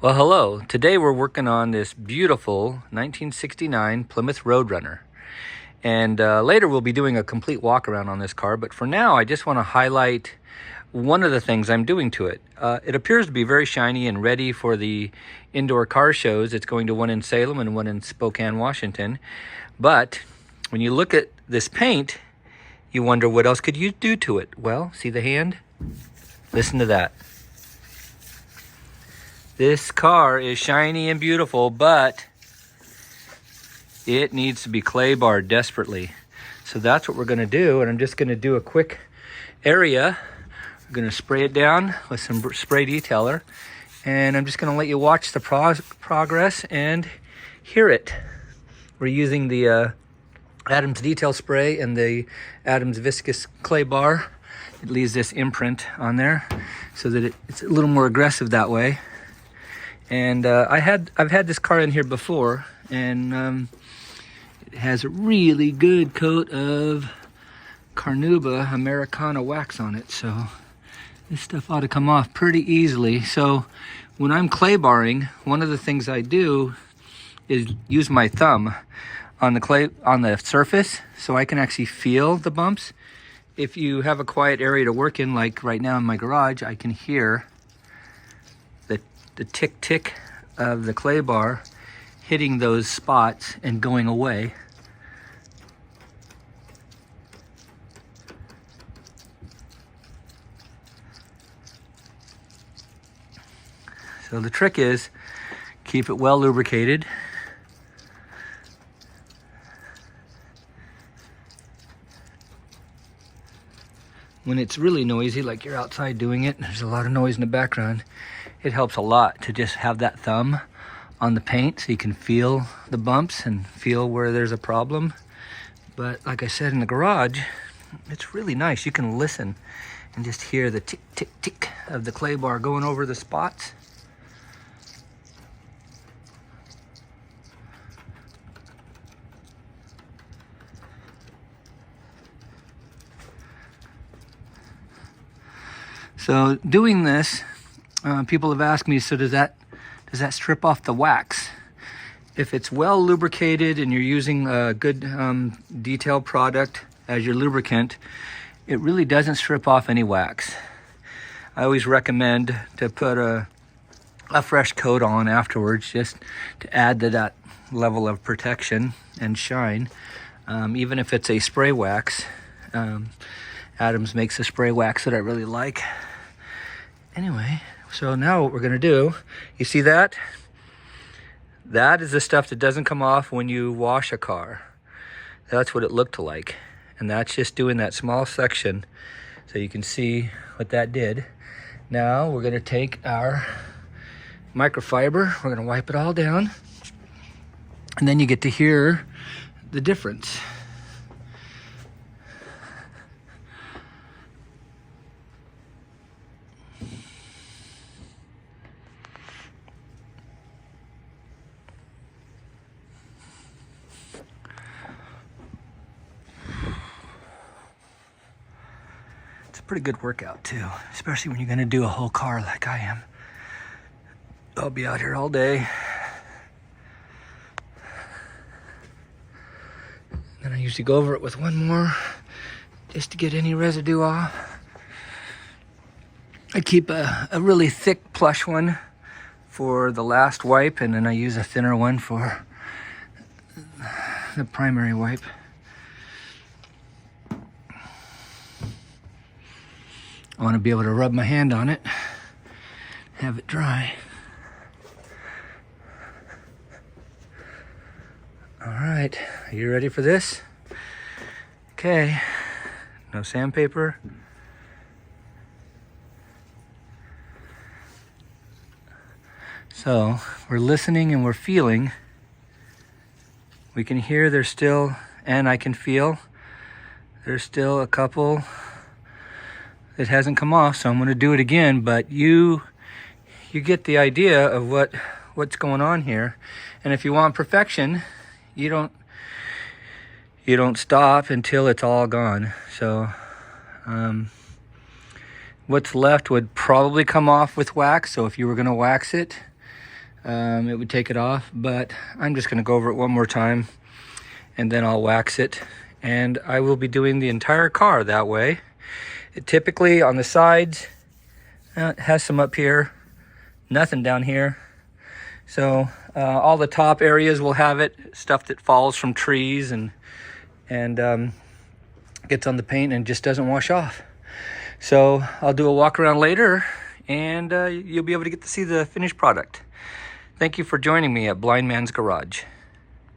Well, hello. Today we're working on this beautiful 1969 Plymouth Roadrunner. And later we'll be doing a complete walk around on this car. But for now, I just want to highlight one of the things I'm doing to it. It appears to be very shiny and ready for the indoor car shows. It's going to one in Salem and one in Spokane, Washington. But when you look at this paint, you wonder what else could you do to it? Well, see the hand? Listen to that. This car is shiny and beautiful, but it needs to be clay barred desperately. So that's what we're gonna do, and I'm just gonna do a quick area. I'm gonna spray it down with some spray detailer, and I'm just gonna let you watch the progress and hear it. We're using the Adams detail spray and the Adams viscous clay bar. It leaves this imprint on there so that it's a little more aggressive that way. And I've had this car in here before, and it has a really good coat of Carnauba Americana wax on it, so this stuff ought to come off pretty easily. So when I'm clay barring, one of the things I do is use my thumb on the surface so I can actually feel the bumps. If you have a quiet area to work in, like right now in my garage, I can hear the tick-tick of the clay bar hitting those spots and going away. So the trick is keep it well lubricated. When it's really noisy, like you're outside doing it, there's a lot of noise in the background, it helps a lot to just have that thumb on the paint so you can feel the bumps and feel where there's a problem. But like I said, in the garage, it's really nice. You can listen and just hear the tick, tick, tick of the clay bar going over the spots. So doing this, people have asked me, so does that strip off the wax? If it's well lubricated and you're using a good detail product as your lubricant, it really doesn't strip off any wax. I always recommend to put a fresh coat on afterwards, just to add to that level of protection and shine. Even if it's a spray wax, Adams makes a spray wax that I really like. Anyway, so now what we're gonna do, you see that? That is the stuff that doesn't come off when you wash a car. That's what it looked like. And that's just doing that small section so you can see what that did. Now we're gonna take our microfiber, we're gonna wipe it all down, and then you get to hear the difference. Pretty good workout too, especially when you're going to do a whole car like I am. I'll be out here all day. Then I usually go over it with one more just to get any residue off. I keep a really thick plush one for the last wipe, and then I use a thinner one for the primary wipe. I want to be able to rub my hand on it, have it dry. All right, are you ready for this? Okay, no sandpaper. So we're listening and we're feeling. We can hear there's still, and I can feel, there's still a couple it hasn't come off, so I'm going to do it again. But you get the idea of what's going on here. And if you want perfection, you don't stop until it's all gone. So what's left would probably come off with wax. So if you were going to wax it, it would take it off, but I'm just gonna go over it one more time and then I'll wax it. And I will be doing the entire car that way. It typically on the sides, it has some up here, nothing down here. So all the top areas will have it, stuff that falls from trees and gets on the paint and just doesn't wash off. So I'll do a walk around later and you'll be able to get to see the finished product. Thank you for joining me at Blind Man's Garage.